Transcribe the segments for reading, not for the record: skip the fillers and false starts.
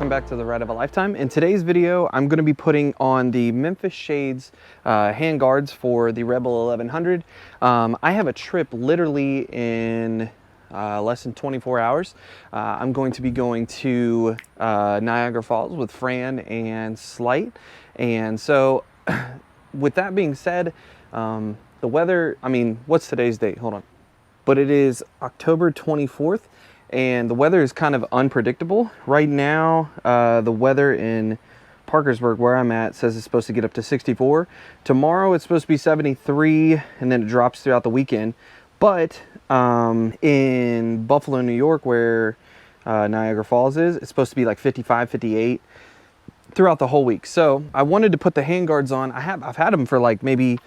welcome back to the Ride of a Lifetime. In today's video, I'm going to be putting on the Memphis Shades hand guards for the Rebel 1100. I have a trip literally in less than 24 hours. I'm going to be going to Niagara Falls with Fran and Slight. And so with that being said, the weather, I mean, what's today's date? Hold on. But it is October 24th. And the weather is kind of unpredictable. Right now, the weather in Parkersburg, where I'm at, says it's supposed to get up to 64. Tomorrow, it's supposed to be 73, and then it drops throughout the weekend. But in Buffalo, New York, where Niagara Falls is, it's supposed to be like 55, 58 throughout the whole week. So I wanted to put the hand guards on. I've had them for like maybe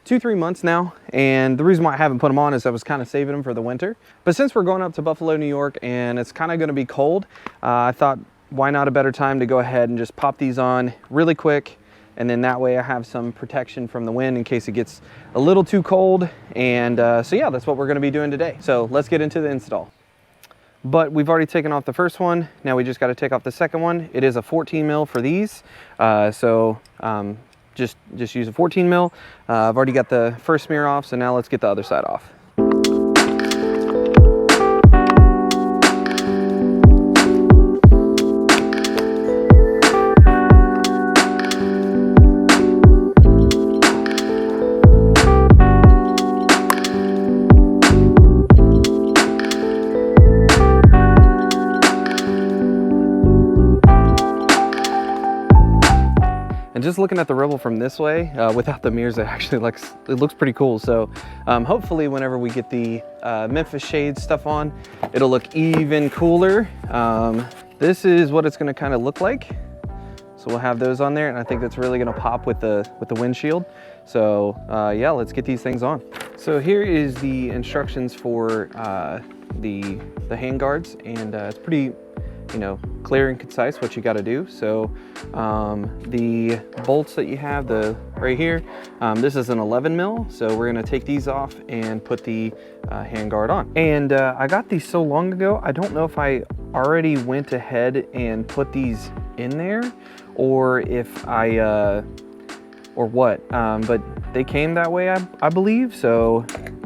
2-3 months now, and the reason why I haven't put them on is I was kind of saving them for the winter. But since we're going up to Buffalo, New York, and it's kind of going to be cold, I thought why not a better time to go ahead and just pop these on really quick, and then that way I have some protection from the wind in case it gets a little too cold. And so yeah, that's what we're going to be doing today. So let's get into the install. But we've already taken off the first one. Now we just got to take off the second one. It is a 14 mil for these. Just use a 14 mil. I've already got the first smear off, so now let's get the other side off. And just looking at the Rebel from this way, without the mirrors, it looks pretty cool. So hopefully whenever we get the Memphis Shades stuff on, it'll look even cooler. This is what it's gonna kind of look like. So we'll have those on there, and I think that's really gonna pop with the windshield. So yeah, let's get these things on. So here is the instructions for the hand guards, and it's pretty, you know, clear and concise what you got to do. So the bolts that you have right here, this is an 11 mil, so we're going to take these off and put the hand guard on. And I got these so long ago, I don't know if I already went ahead and put these in there, or if I or what, but they came that way, I believe. So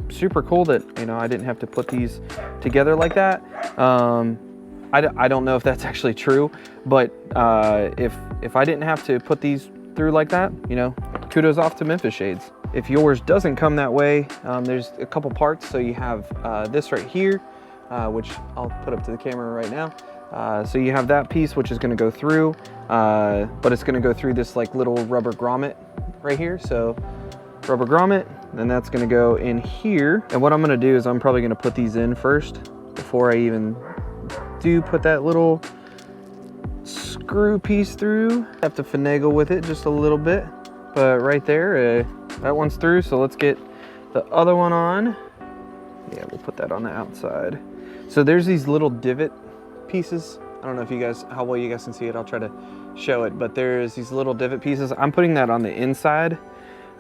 super cool that, you know, I didn't have to put these together like that. I don't know if that's actually true, but if I didn't have to put these through like that, you know, kudos off to Memphis Shades. If yours doesn't come that way, there's a couple parts. So you have this right here, which I'll put up to the camera right now. So you have that piece, which is going to go through, but it's going to go through this like little rubber grommet right here. So rubber grommet, then that's going to go in here. And what I'm going to do is I'm probably going to put these in first before I even put that little screw piece through. I have to finagle with it just a little bit, but right there, that one's through. So let's get the other one on. Yeah, we'll put that on the outside. So there's these little divot pieces. I don't know if you guys, how well you guys can see it. I'll try to show it, but there's these little divot pieces. I'm putting that on the inside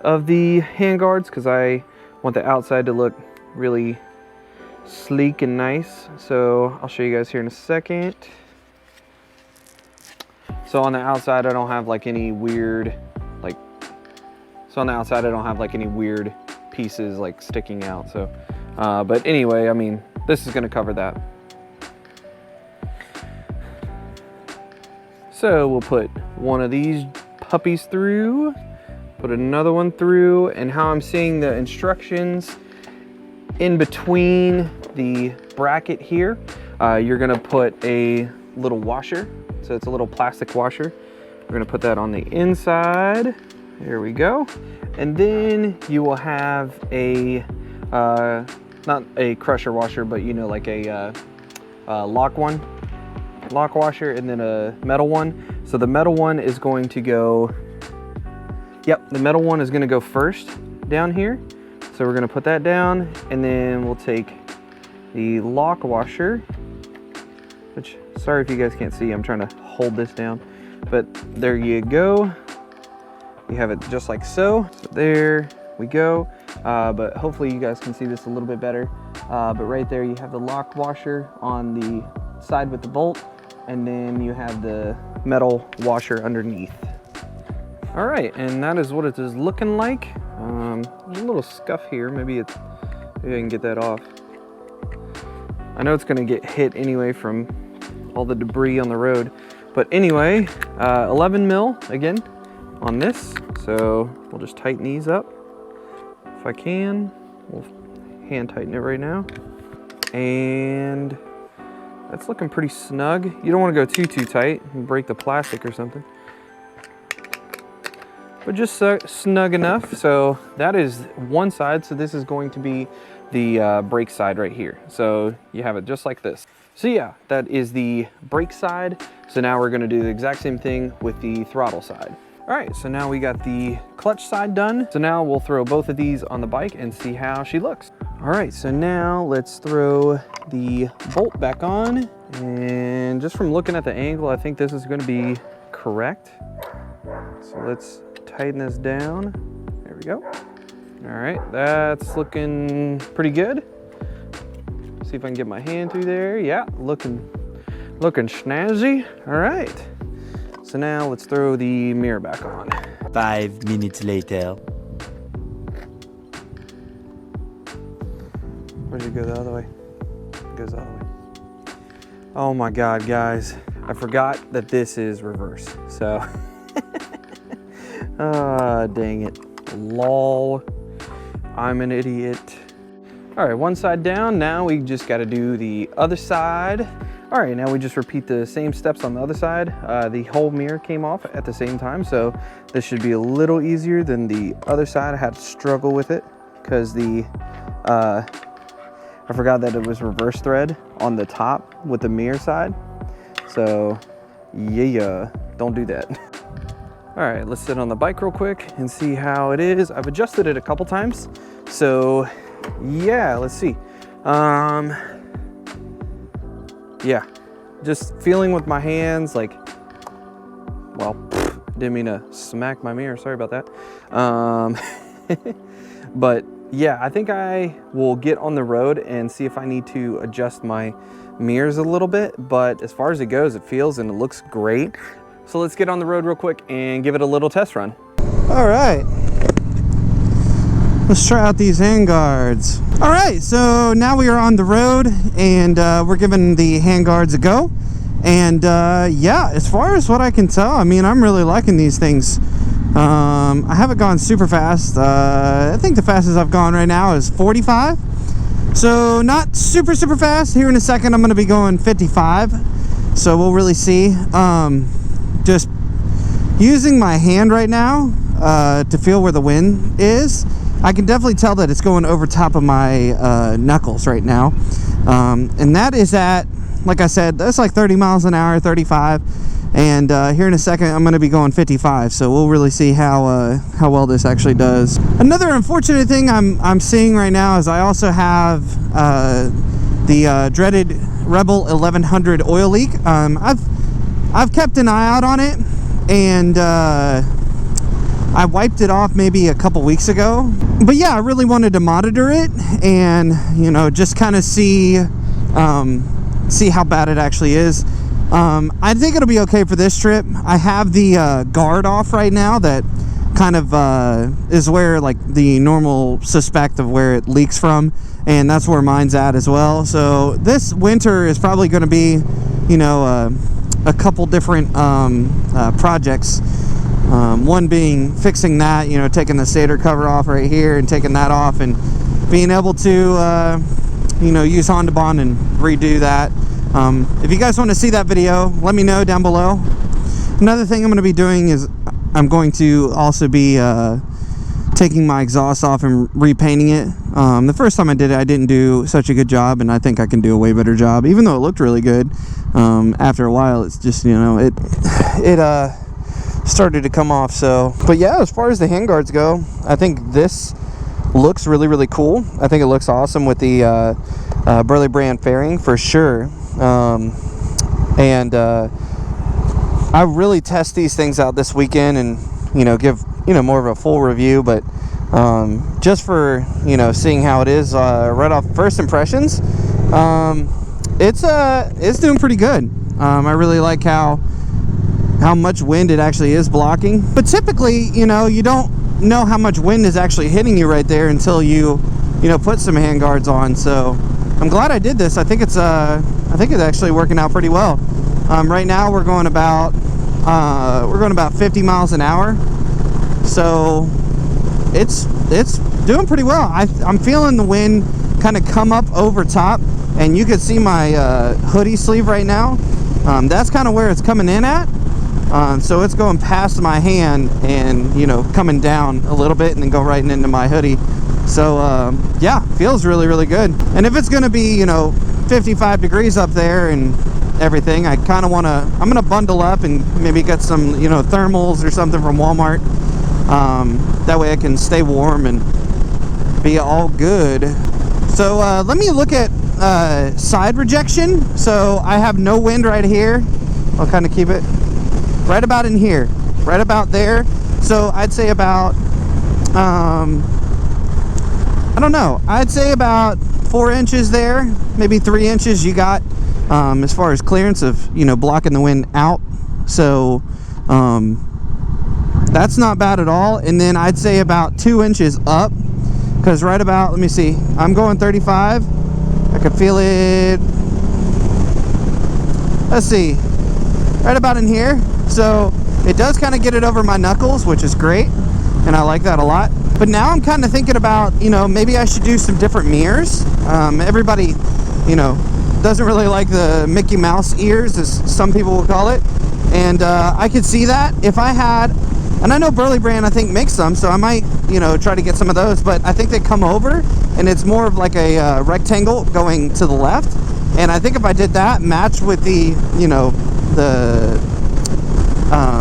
of the hand guards because I want the outside to look really sleek and nice. So I'll show you guys here in a second. So on the outside, I don't have like any weird, pieces like sticking out. So, but anyway, I mean, this is going to cover that. So we'll put one of these puppies through, put another one through, and how I'm seeing the instructions in between the bracket here, you're gonna put a little washer. So it's a little plastic washer. We're gonna put that on the inside. There we go. And then you will have a, not a crusher washer, but you know, like a lock washer, and then a metal one. So the metal one is going to go, the metal one is gonna go first down here. So we're gonna put that down, and then we'll take the lock washer, which, sorry if you guys can't see, I'm trying to hold this down, but there you go. You have it just like so. So there we go. But hopefully you guys can see this a little bit better. But right there you have the lock washer on the side with the bolt. and then you have the metal washer underneath. All right, and that is what it is looking like. There's a little scuff here. Maybe I can get that off. I know it's gonna get hit anyway from all the debris on the road. But anyway, 11 mil again on this. So we'll just tighten these up if I can. We'll hand tighten it right now. And that's looking pretty snug. You don't wanna go too tight and break the plastic or something. But just snug enough. So that is one side. So this is going to be the brake side right here. So you have it just like this. So yeah, that is the brake side. So now we're gonna do the exact same thing with the throttle side. All right, so now we got the clutch side done. So now we'll throw both of these on the bike and see how she looks. All right, so now let's throw the bolt back on. And just from looking at the angle, I think this is gonna be correct. So let's tighten this down. There we go. All right, that's looking pretty good. See if I can get my hand through there. Yeah, looking snazzy. All right. So now let's throw the mirror back on. 5 minutes later. Where did it go the other way? It goes the other way. Oh my God, guys. I forgot that this is reverse. So, dang it. Lol. I'm an idiot. All right, one side down. Now we just got to do the other side. All right, now we just repeat the same steps on the other side. The whole mirror came off at the same time, so this should be a little easier than the other side. I had to struggle with it because I forgot that it was reverse thread on the top with the mirror side. So yeah, don't do that. All right, let's sit on the bike real quick and see how it is. I've adjusted it a couple times. So yeah, let's see. Yeah, just feeling with my hands, like, well, didn't mean to smack my mirror, sorry about that. But yeah, I think I will get on the road and see if I need to adjust my mirrors a little bit, but as far as it goes, it feels and it looks great. So let's get on the road real quick and give it a little test run. All right. Let's try out these handguards. All right, so now we are on the road and we're giving the handguards a go. And yeah, as far as what I can tell, I mean, I'm really liking these things. I haven't gone super fast. I think the fastest I've gone right now is 45. So not super fast. Here in a second, I'm gonna be going 55. So we'll really see. Just using my hand right now to feel where the wind is. I can definitely tell that it's going over top of my knuckles right now. And that is at, like I said, that's like 30 miles an hour, 35. And here in a second, I'm going to be going 55. So we'll really see how well this actually does. Another unfortunate thing I'm seeing right now is I also have the dreaded Rebel 1100 oil leak. I've kept an eye out on it, and I wiped it off maybe a couple weeks ago. But yeah, I really wanted to monitor it and, you know, just kind of see how bad it actually is. I think it'll be okay for this trip. I have the guard off right now that kind of is where, like, the normal suspect of where it leaks from, and that's where mine's at as well. So this winter is probably going to be, you know, a couple different projects. One being fixing that, you know, taking the stator cover off right here and taking that off and being able to, you know, use Honda Bond and redo that. If you guys want to see that video, let me know down below. Another thing I'm going to be doing is I'm going to also be taking my exhaust off and repainting it. The first time I did it, I didn't do such a good job, and I think I can do a way better job, even though it looked really good. After a while, it's just, you know, it started to come off. So, but yeah, as far as the handguards go, I think this looks really cool. I think it looks awesome with the Burly brand fairing for sure. I really test these things out this weekend and, you know, give, you know, more of a full review, but just for, you know, seeing how it is right off first impressions, it's doing pretty good. I really like how much wind it actually is blocking. But typically, you know, you don't know how much wind is actually hitting you right there until you know, put some handguards on. So I'm glad I did this. I think it's actually working out pretty well. Right now we're going about 50 miles an hour. So it's doing pretty well. I'm feeling the wind kind of come up over top, and you can see my hoodie sleeve right now. That's kind of where it's coming in at. So it's going past my hand and, you know, coming down a little bit and then go right into my hoodie. So yeah, feels really, really good. And if it's going to be, you know, 55 degrees up there and everything, I kind of want to, I'm going to bundle up and maybe get some, you know, thermals or something from Walmart. That way I can stay warm and be all good. So let me look at side rejection. So I have no wind right here. I'll kind of keep it right about in here, right about there. So I'd say about I don't know, I'd say about 4 inches there, maybe 3 inches you got as far as clearance of, you know, blocking the wind out. So that's not bad at all. And then I'd say about 2 inches up, because right about, let me see, I'm going 35. I can feel it, let's see, right about in here. So it does kind of get it over my knuckles, which is great, and I like that a lot. But now I'm kind of thinking about, you know, maybe I should do some different mirrors. Everybody, you know, doesn't really like the Mickey Mouse ears, as some people will call it. And I could see that if I had, and I know Burly brand I think makes some, so I might, you know, try to get some of those. But I think they come over and it's more of like a rectangle going to the left. And I think if I did that, match with the, you know,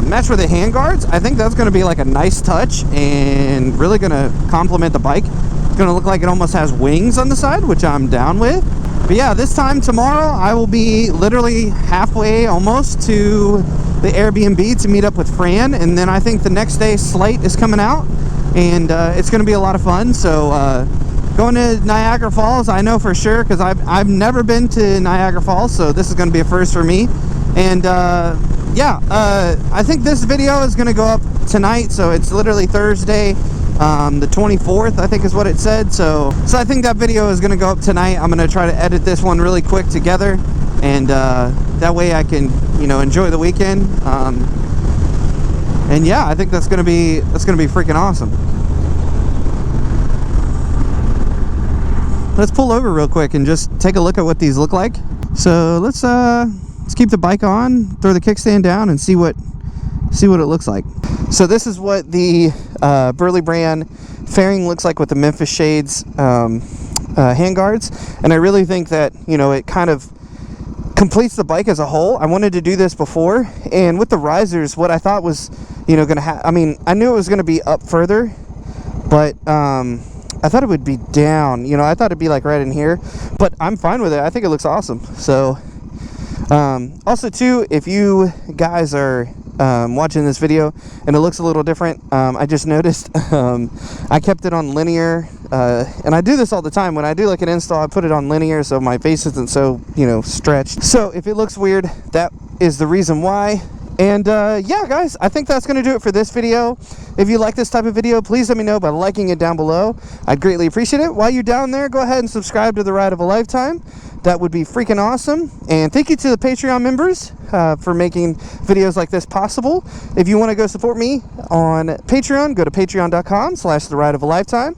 match with the handguards, I think that's going to be like a nice touch and really going to complement the bike. It's going to look like it almost has wings on the side, which I'm down with. But yeah, this time tomorrow I will be literally halfway almost to the Airbnb to meet up with Fran, and then I think the next day Slate is coming out, and it's going to be a lot of fun. So going to Niagara Falls, I know for sure, because I've never been to Niagara Falls, so this is going to be a first for me. And yeah, I think this video is going to go up tonight, so it's literally Thursday, the 24th, I think is what it said. So I think that video is going to go up tonight. I'm going to try to edit this one really quick together, and that way I can, you know, enjoy the weekend. And yeah, I think that's going to be freaking awesome. Let's pull over real quick and just take a look at what these look like. So let's keep the bike on, throw the kickstand down, and see what it looks like. So this is what the Burly brand fairing looks like with the Memphis Shades handguards, and I really think that, you know, it kind of completes the bike as a whole. I wanted to do this before, and with the risers, what I thought was, you know, gonna I mean, I knew it was gonna be up further, but I thought it would be down. You know, I thought it'd be like right in here, but I'm fine with it. I think it looks awesome. So also too, if you guys are watching this video and it looks a little different, I just noticed I kept it on linear, and I do this all the time. When I do like an install, I put it on linear so my face isn't so, you know, stretched. So if it looks weird, that is the reason why. And yeah, guys, I think that's going to do it for this video. If you like this type of video, please let me know by liking it down below. I'd greatly appreciate it. While you're down there, go ahead and subscribe to The Ride of a Lifetime. That would be freaking awesome. And thank you to the Patreon members for making videos like this possible. If you want to go support me on Patreon, go to patreon.com/TheRideOfALifetime.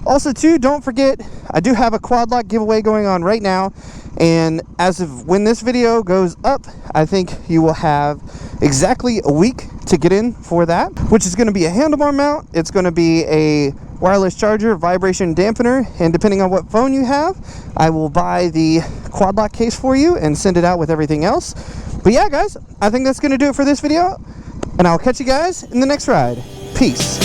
Also too, don't forget, I do have a quad lock giveaway going on right now. And as of when this video goes up, I think you will have exactly a week to get in for that, which is going to be a handlebar mount. It's going to be a wireless charger, vibration dampener, and depending on what phone you have, I will buy the quad lock case for you and send it out with everything else. But yeah, guys, I think that's going to do it for this video, and I'll catch you guys in the next ride. Peace.